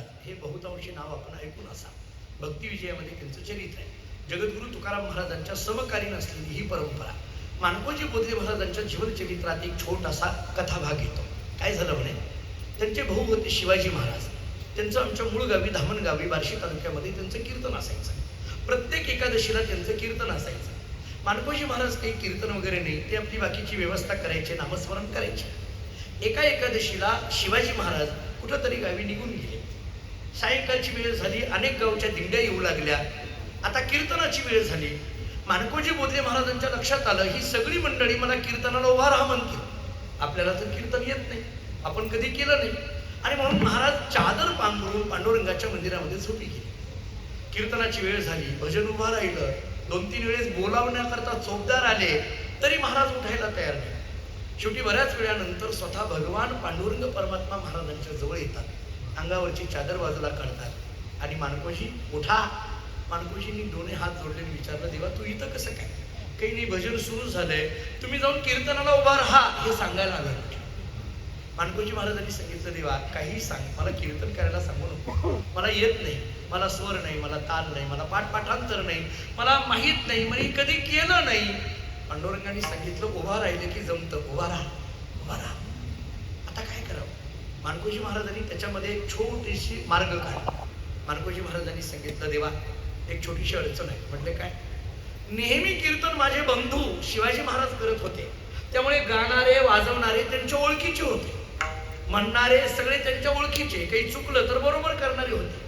महाराज हे बहुतांशी नाव आपण ऐकून असा. भक्ती विजयामध्ये त्यांचं चरित्र आहे. जगद्गुरु तुकाराम महाराजांच्या समकालीन असलेली ही परंपरा. माणकोजी बोधले महाराजांच्या जीवनचरित्रात एक छोटासा कथाभाग येतो. काय झालं म्हणे, त्यांचे भाऊ होते शिवाजी महाराज. त्यांचं आमच्या मूळ गावी धामणगावी बार्शी तालुक्यामध्ये त्यांचं कीर्तन असायचं. प्रत्येक एकादशीला त्यांचं कीर्तन असायचं. माणकोजी महाराज काही कीर्तन वगैरे नाही, ते आपली बाकीची व्यवस्था करायचे, नामस्मरण करायचे. एका एकादशीला शिवाजी महाराज कुठंतरी गावी निघून गेले. सायंकाळची वेळ झाली, अनेक गावच्या दिंड्या येऊ लागल्या. आता कीर्तनाची वेळ झाली. माणकोजी बोधले महाराजांच्या लक्षात आलं, ही सगळी मंडळी मला कीर्तनाला उभा राहा म्हणतील. आपल्याला तर कीर्तन येत नाही, आपण कधी केलं नाही. आणि म्हणून महाराज चादर पांघरून पांडुरंगाच्या मंदिरामध्ये झोपी गेले. कीर्तनाची वेळ झाली, भजन उभा राहिलं. 2-3 वेळेस बोलावण्याकरता चोपदार आले, तरी महाराज उठायला तयार नाही. शेवटी बऱ्याच वेळानंतर स्वतः भगवान पांडुरंग परमात्मा महाराजांच्या जवळ येतात. अंगावरची चादर बाजूला काढतात आणि माणकोजी उठा. माणकोजींनी दोन्ही हात जोडलेले विचारलं, देवा तू इथं कसं काय? काही नाही, भजन सुरू झालंय, तुम्ही जाऊन कीर्तनाला उभा राहा हे सांगायला आलं. माणकोजी महाराजांनी सांगितलं, देवा काही सांग, मला कीर्तन करायला सांगू नको. मला येत नाही, मला स्वर नाही, मला ताल नाही, मला पाठांतर नाही, मला माहीत नाही, मी कधी केलं नाही. पांडुरंगाने सांगितलं, उभा राहिले की जमतं, उभा राहा, उभा राहा. आता काय करावं? माणकोजी महाराजांनी त्याच्यामध्ये एक छोटीशी मार्ग काढला. माणकोजी महाराजांनी सांगितलं, देवा एक छोटीशी अडचण आहे. म्हटले काय? नेहमी कीर्तन माझे बंधू शिवाजी महाराज करत होते, त्यामुळे गाणारे वाजवणारे त्यांच्या ओळखीचे होते, म्हणणारे सगळे त्यांच्या ओळखीचे, काही चुकलं तर बरोबर करणारे होते.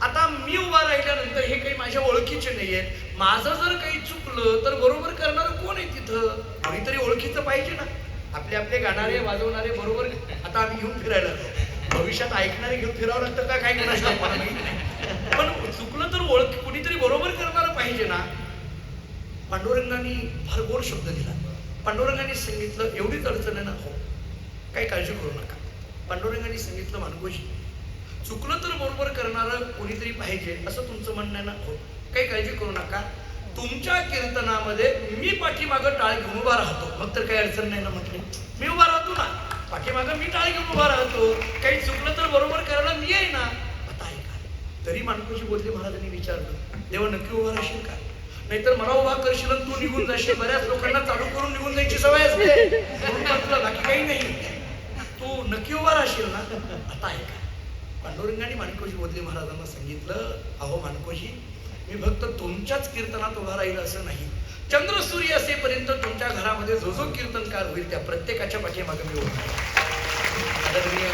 आता मी उभा राहिल्यानंतर हे काही माझ्या ओळखीचे नाहीये. माझं जर काही चुकलं तर बरोबर करणार कोण आहे तिथं? कोणीतरी ओळखीचं पाहिजे ना. आपले आपले गाणारे वाजवणारे बरोबर आता आम्ही घेऊन फिरायला लागलो. भविष्यात ऐकणारे घेऊन फिरावं लागतं का काय कोणाला माहित नाही, पण चुकलं तर ओळख कोणीतरी बरोबर करणार पाहिजे ना. पांडुरंगाने फार गोड शब्द दिला. पांडुरंगाने सांगितलं, एवढीच अडचण आहे ना? हो, काही काळजी करू नका. पांडुरंगाने सांगितलं, माणकोजी चुकलं तर बरोबर करणारं कोणीतरी पाहिजे असं तुमचं म्हणणं आहे ना? हो, काही काळजी करू नका. तुमच्या कीर्तनामध्ये मी पाठीमागं टाळ घेऊन उभा राहतो, मग तर काही अडचण नाही ना. म्हटले, मी उभा राहतो ना पाठीमागं, मी टाळ घेऊन उभा राहतो, काही चुकलं तर बरोबर करायला मी आहे ना. आता ऐका. तरी माणकोजी बोधले महाराजांनी विचारलं, देवा नक्की उभा राहशील का? नाहीतर मला उभा करशील आणि तू निघून जाशील. बऱ्याच लोकांना चालू करून निघून जायची सवय असते, बाकी काही नाही. तू नक्की उभा राहशील ना? आता ऐका. पांडुरंगाने माणकोजी बोधले महाराजांना सांगितलं, अहो माणकोजी, मी फक्त तुमच्याच कीर्तनात उभा राहील असं नाही. चंद्र सूर्य असेपर्यंत तुमच्या घरामध्ये जो जो कीर्तनकार होईल त्या प्रत्येकाच्या पाठीमागे मी उभा आहे. आदरणीय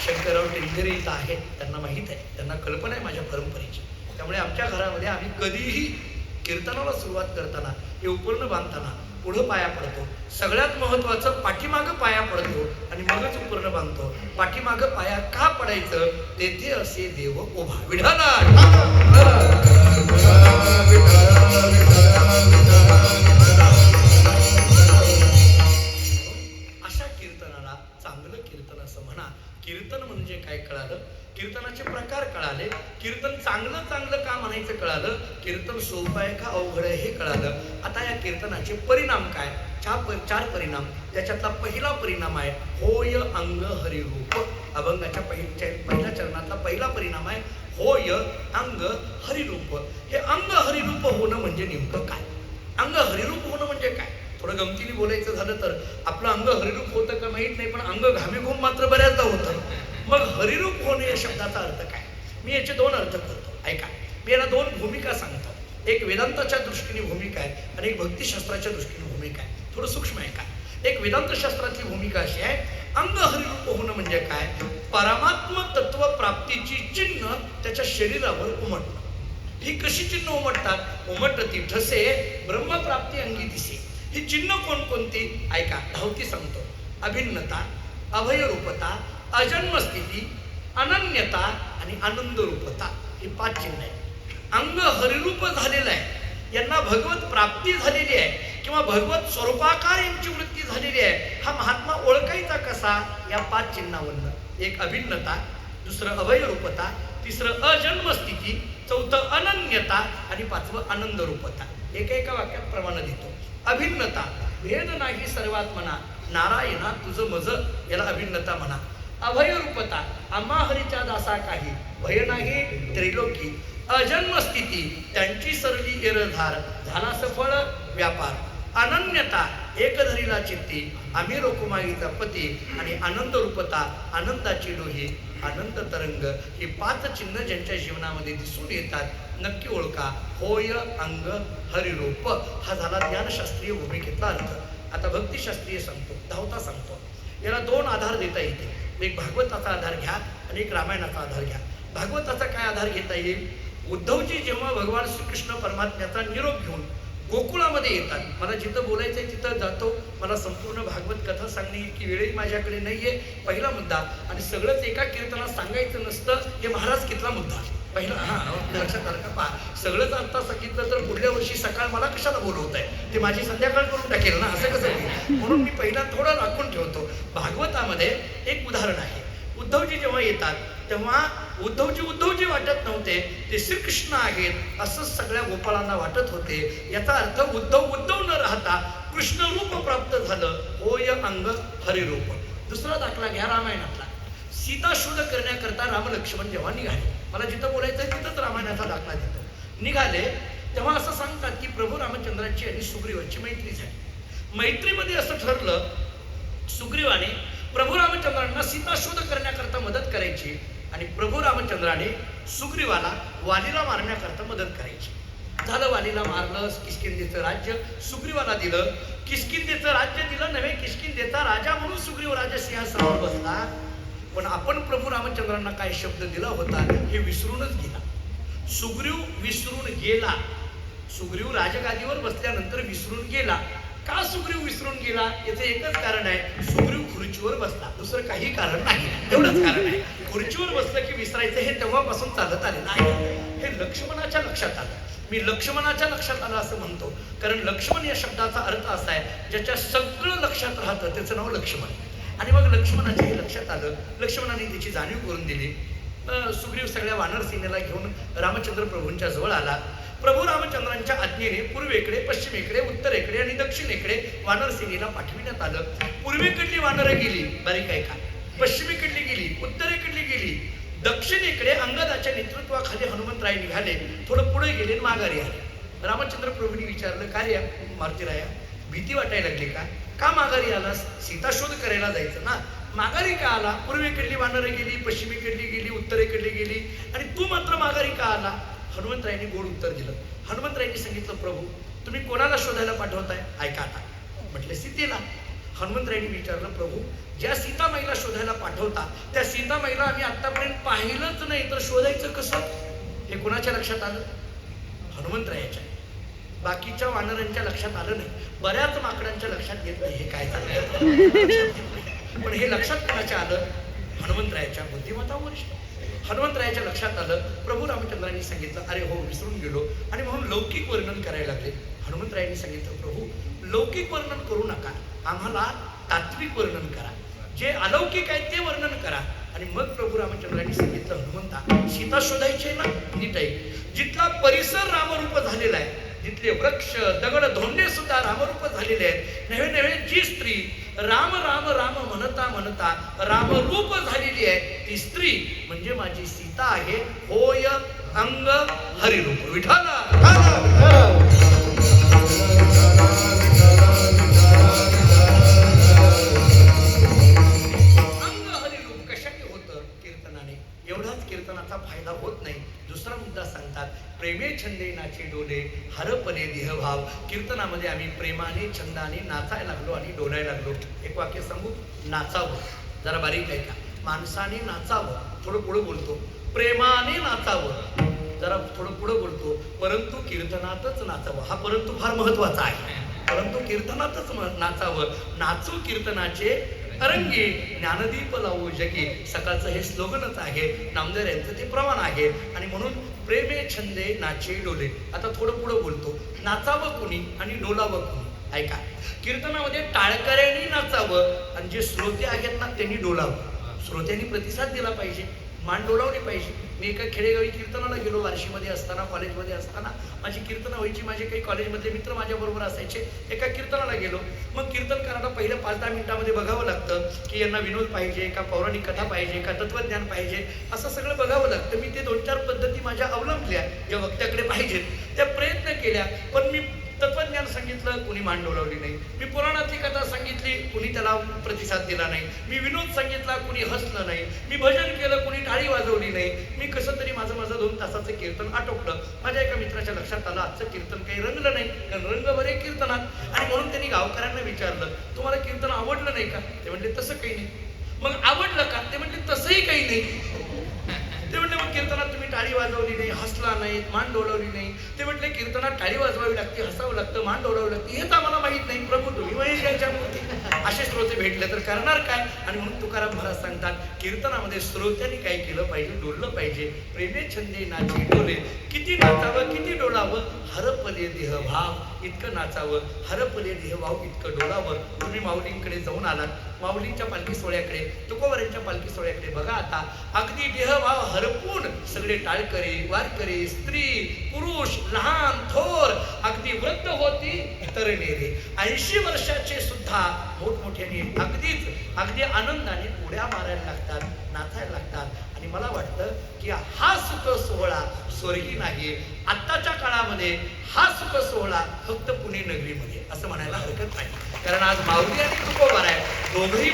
शंकरराव टेंगरे इथं आहेत, त्यांना माहीत आहे, त्यांना कल्पना आहे माझ्या परंपरेची. त्यामुळे आमच्या घरामध्ये आम्ही कधीही कीर्तनाला सुरुवात करताना, हे उपर्ण बांधताना पुढं पाया पडतो. सगळ्यात महत्वाचं पाठीमागं पाया पडतो आणि मगच उपर्ण बांधतो. पाठीमागं पाया का पडायचं? तेथे असे देव उभा. विठाला अशा कीर्तनाला चांगलं कीर्तन असं म्हणा. कीर्तन म्हणजे काय कळालं, कीर्तनाचे प्रकार कळाले, कीर्तन चांगलं चांगलं का म्हणायचं कळालं, कीर्तन सोपं आहे का अवघड आहे हे कळालं. आता या कीर्तनाचे परिणाम काय? 4 परिणाम. त्याच्यातला पहिला परिणाम आहे होय अंग हरिरूप. अभंगाच्या पहिल्या चरणातला पहिला परिणाम आहे होय अंग हरिरूप. हे अंग हरिरूप होणं म्हणजे नेमकं काय? अंग हरिरूप होणं म्हणजे काय? थोडं गमतीने बोलायचं झालं तर आपलं अंग हरिरूप होतं का माहित नाही, पण अंग घामेघूम मात्र बऱ्याचदा होतं. मग हरिरूप होणे या शब्दाचा अर्थ काय? मी याचे 2 अर्थ करतो. ऐका, मी याला 2 भूमिका सांगतो. एक वेदांताच्या दृष्टीने भूमिका आहे आणि एक भक्तिशास्त्राच्या दृष्टीने भूमिका आहे. थोडं सूक्ष्म आहे का? एक वेदांत शास्त्रातली भूमिका अशी आहे, अंग हरिरूप होणं म्हणजे काय? परमात्म तत्व प्राप्तीची चिन्ह त्याच्या शरीरावर उमटणं. ही कशी चिन्ह उमटतात? उमटती ठसे ब्रह्मप्राप्ती अंगी दिसे. ही चिन्ह कोणकोणती? ऐका, धावती सांगतो. अभिन्नता, अभयरूपता, अजन्मस्थिती, अनन्यता आणि आनंद रूपता. ही 5 चिन्ह आहेत. अंग हरिरूप झालेलं आहे, यांना भगवत प्राप्ती झालेली आहे किंवा भगवत स्वरूपाकार यांची वृत्ती झालेली आहे. हा महात्मा ओळखायचा कसा? या 5 चिन्हावरनं. एक अभिन्नता, दुसरं अभयरूपता, तिसरं अजन्मस्थिती, चौथं अनन्यता आणि 5वं आनंद रूपता. एका वाक्यात प्रमाण देतो. अभिन्नता, भेद नाही सर्वात्मना, नारायणा तुझं मज, याला अभिन्नता म्हणा. अभय रूपता आम्हा हरीच्या दासा काही भय नाही त्रिलोकी अजन्म स्थिती त्यांची सरली एरधार झाला सफळ व्यापार अनन्यता एक धरीला चित्ती आम्ही रोकुमाईचा पती आणि आनंद रूपता आनंदाची डोही आनंद तरंग ही 5 चिन्ह ज्यांच्या जीवनामध्ये दिसून येतात नक्की ओळखा होय अंग हरिरूप हा झाला ज्ञानशास्त्रीय भूमिकेतला अर्थ. आता भक्तिशास्त्रीय सांगतो धावता सांगतो याला 2 आधार देता येते. एक भागवताचा आधार घ्या आणि एक रामायणाचा आधार घ्या. भागवताचा काय आधार घेता येईल? उद्धवजी जेव्हा भगवान श्रीकृष्ण परमात्म्याचा निरोप घेऊन गोकुळामध्ये येतात, मला जिथं बोलायचंय तिथं जातो, मला संपूर्ण भागवत कथा सांगणे इतकी वेळही माझ्याकडे नाहीये, पहिला मुद्दा. आणि सगळंच एका कीर्तनात सांगायचं नसतं हे महाराज कितला मुद्दा पहिला. लक्षात आलं का? पहा, सगळंच आता सांगितलं तर पुढल्या वर्षी सकाळ मला कशाला बोलवताय, ते माझी संध्याकाळ करून टाकेल ना, असं कसं? म्हणून मी पहिला थोडं राखून ठेवतो. भागवतामध्ये एक उदाहरण आहे. उद्धवजी जेव्हा येतात तेव्हा उद्धवजी वाटत नव्हते, ते श्रीकृष्ण आहेत असं सगळ्या गोपाळांना वाटत होते. याचा अर्थ उद्धव न राहता कृष्ण रूप प्राप्त झालं. होय अंग हरिरूप. दुसरा दाखला घ्या रामायणातला. सीता शोध करण्याकरता राम लक्ष्मण जेव्हा निघाले, मला जिथं बोलायचं तिथंच रामायणाचा दाखला देतो. निघाले तेव्हा असं सांगतात की प्रभू रामचंद्राची आणि सुग्रीवाची मैत्री झाली. मैत्रीमध्ये असं ठरलं सुग्रीवाने प्रभू रामचंद्रांना सीता शोध करण्याकरता मदत करायची आणि प्रभू रामचंद्राने सुग्रीवाला वालीला मारण्याकरता मदत करायची. झालं, वालीला मारलं, किष्किंधेचं राज्य सुग्रीवाला दिलं. किष्किंधेचं राज्य दिलं नव्हे, किष्किंधेचा राजा म्हणून सुग्रीव राजा सिंहासनावर बसला. पण आपण प्रभू रामचंद्रांना काय शब्द दिला होता हे विसरूनच गेला. सुग्रीव विसरून गेला. सुग्रीव राजगादीवर बसल्यानंतर विसरून गेला. का सुग्रीव विसरून गेला? याचं एकच कारण आहे, सुग्रीव खुर्चीवर बसला, दुसरं काही कारण नाही, एवढंच कारण आहे. खुर्चीवर बसलं की विसरायचं हे तेव्हापासून चालत आलेलं आहे. हे लक्ष्मणाच्या लक्षात आलं. मी लक्ष्मणाच्या लक्षात आलं असं म्हणतो कारण लक्ष्मण या शब्दाचा अर्थ असा आहे ज्याच्या सगळं लक्षात राहतं त्याचं नाव लक्ष्मण. आणि मग लक्ष्मणाच्या हे लक्षात आलं. लक्ष्मणाने त्याची जाणीव करून दिली. सुग्रीव सगळ्या वानर सेनेला घेऊन रामचंद्र प्रभूंच्या जवळ आला. प्रभू रामचंद्रांच्या आज्ञेने पूर्वेकडे, पश्चिमेकडे, उत्तरेकडे आणि दक्षिणेकडे वानर सेनेला पाठविण्यात आलं. पूर्वेकडली वानरं गेली, बारीक आहे का, पश्चिमेकडली गेली, उत्तरेकडली गेली, दक्षिणेकडे अंगदाच्या नेतृत्वाखाली हनुमंतराय निघाले. थोडं पुढे गेले, माघारी आले. रामचंद्र प्रभूंनी विचारलं, काय रे मारुतीराया, भीती वाटायला लागली का माघारी आलास? सीता शोध करायला जायचं ना, माघारी का आला? पूर्वेकडली वानरं गेली, पश्चिमेकडली गेली, उत्तरेकडली गेली आणि तू मात्र माघारी का आला? हनुमंतरायांनी गोड उत्तर दिलं. हनुमंतरायांनी सांगितलं, प्रभू तुम्ही कोणाला शोधायला पाठवताय? ऐका आता. म्हटले सीतेला. हनुमंतरायांनी विचारलं, प्रभू ज्या सीतामाईला शोधायला पाठवता त्या सीतामाईला आम्ही आतापर्यंत पाहिलंच नाही तर शोधायचं कसं? हे कोणाच्या लक्षात आलं? हनुमंतरायाच्या. बाकीच्या वानरांच्या लक्षात आलं नाही. बऱ्याच माकडांच्या लक्षात येत नाही हे काय चाललंय. पण हे लक्षात कोणाच्या आलं? हनुमंतरायाच्या. बुद्धिमत्तावर हनुमंतरायाच्या लक्षात आलं. प्रभू रामचंद्रांनी सांगितलं, अरे हो विसरून गेलो, आणि म्हणून लौकिक वर्णन करायला लागले. हनुमंतरायांनी सांगितलं, प्रभू लौकिक वर्णन करू नका, आम्हाला तात्विक वर्णन करा, जे अलौकिक आहे ते वर्णन करा. आणि मग प्रभू रामचंद्रांनी सांगितलं, हनुमंता सीता शोधायची आहे ना, नीट आहे. जिथला परिसर रामरूप झालेला आहे, जिथले वृक्ष दगड धोंडे सुद्धा रामरूप झालेले आहेत, नव्हे नव्हे जी स्त्री राम राम राम म्हणता म्हणता रामरूप झालेली आहे ती स्त्री म्हणजे माझी सीता आहे. होय अंग हरिरूप. विठाला अंग हरिरूप कशाने होतं? कीर्तनाने. एवढाच कीर्तनाचा फायदा होत नाही. दुसरा मुद्दा सांगतात, प्रेमे छंदे नाचे डोले हरपले देहभाव. कीर्तनामध्ये आम्ही प्रेमाने छंदाने नाचायला लागलो आणि डोलायला लागलो. एक वाक्य सांगू, नाचावं. जरा बारीक आहे का, माणसाने नाचावं. थोडं पुढं बोलतो, प्रेमाने नाचावं. जरा थोडं पुढं बोलतो, परंतु कीर्तनातच नाचावं. हा परंतु फार महत्वाचा आहे. परंतु कीर्तनातच नाचावं. नाचू कीर्तनाचे तरंगी ज्ञानदीप लावू जगी. सकाळचं हे स्लोगनच आहे, नामदेव यांचं ते प्रमाण आहे. आणि म्हणून प्रेमे छंदे नाचे डोले. आता थोडं पुढं बोलतो, नाचावं कुणी आणि डोलावं कुणी. ऐका, कीर्तनामध्ये टाळकऱ्यांनी नाचावं आणि जे श्रोते आहेत ना त्यांनी डोलावं. श्रोत्यांनी प्रतिसाद दिला पाहिजे. मान डोलावली पाहिजे. मी एका खेडेगावी कीर्तनाला गेलो, बार्शीमध्ये असताना, कॉलेजमध्ये असताना माझी कीर्तनं व्हायची. माझे काही कॉलेजमधले मित्र माझ्याबरोबर असायचे. एका कीर्तनाला गेलो. मग कीर्तन करायला पहिल्या 5-10 मिनिटामध्ये बघावं लागतं की यांना विनोद पाहिजे का, पौराणिक कथा पाहिजे का, तत्वज्ञान पाहिजे, असं सगळं बघावं लागतं. मी ते 2-4 पद्धती माझ्या अवलंबल्या, ज्या वक्त्याकडे पाहिजेत त्या प्रयत्न केल्या. पण मी तत्वज्ञान सांगितलं, कुणी मान डोलावली नाही. मी पुराणातली कथा सांगितली, कुणी त्याला प्रतिसाद दिला नाही. मी विनोद सांगितला, कुणी हसलं नाही. मी भजन केलं, कुणी टाळी वाजवली नाही. मी कसं तरी माझं 2 तासाचं कीर्तन आटोपलं. माझ्या एका मित्राच्या लक्षात आलं, आजचं कीर्तन काही रंगलं नाही, कारण रंग बरे कीर्तनात. आणि म्हणून त्यांनी गावकऱ्यांना विचारलं, तुम्हाला कीर्तन आवडलं नाही का? ते म्हणले तसं काही नाही. मग आवडलं का? ते म्हणले तसंही काही नाही. ते म्हटले मग कीर्तनात तुम्ही टाळी वाजवली नाही, हसला नाही, मान डोलावली नाही. ते म्हटले कीर्तनात टाळी वाजवावी लागते, हसावं लागतं, मान डोलावं लागते, हेच आम्हाला माहित नाही. प्रभू तुम्ही महेश यांच्या मूर्ती. असे श्रोते भेटले तर करणार काय? आणि म्हणून तुकाराम महाराज सांगतात, कीर्तनामध्ये श्रोत्यांनी काय केलं पाहिजे? डोललं पाहिजे. प्रेमे छंदे नाचे डोले, किती नाचावं किती डोलावं, हरपले देह भाव इतकं नाचावं, हरपले देह भाव इतकं डोलावं. तुम्ही माऊलींकडे जाऊन आलात, माऊलींच्या पालखी सोहळ्याकडे, तुकोबारांच्या पालखी सोहळ्याकडे बघा. आता अगदी देहभाव हरपून सगळे टाळकरी, वारकरी, स्त्री, पुरुष, लहान थोर, अगदी वृद्ध होती तरुणेरे, 80 वर्षाचे सुद्धा मोठमोठ्याने अगदी आनंदाने उड्या मारायला लागतात, नाचायला लागतात. आणि मला वाटतं की हा सुख सोहळा स्वर्गी नाही. आत्ताच्या काळामध्ये हा सुख सोहळा फक्त पुणे नगरीमध्ये असं म्हणायला हरकत नाही. कारण आज माऊली आणि तुकोबार आहे, दोघंही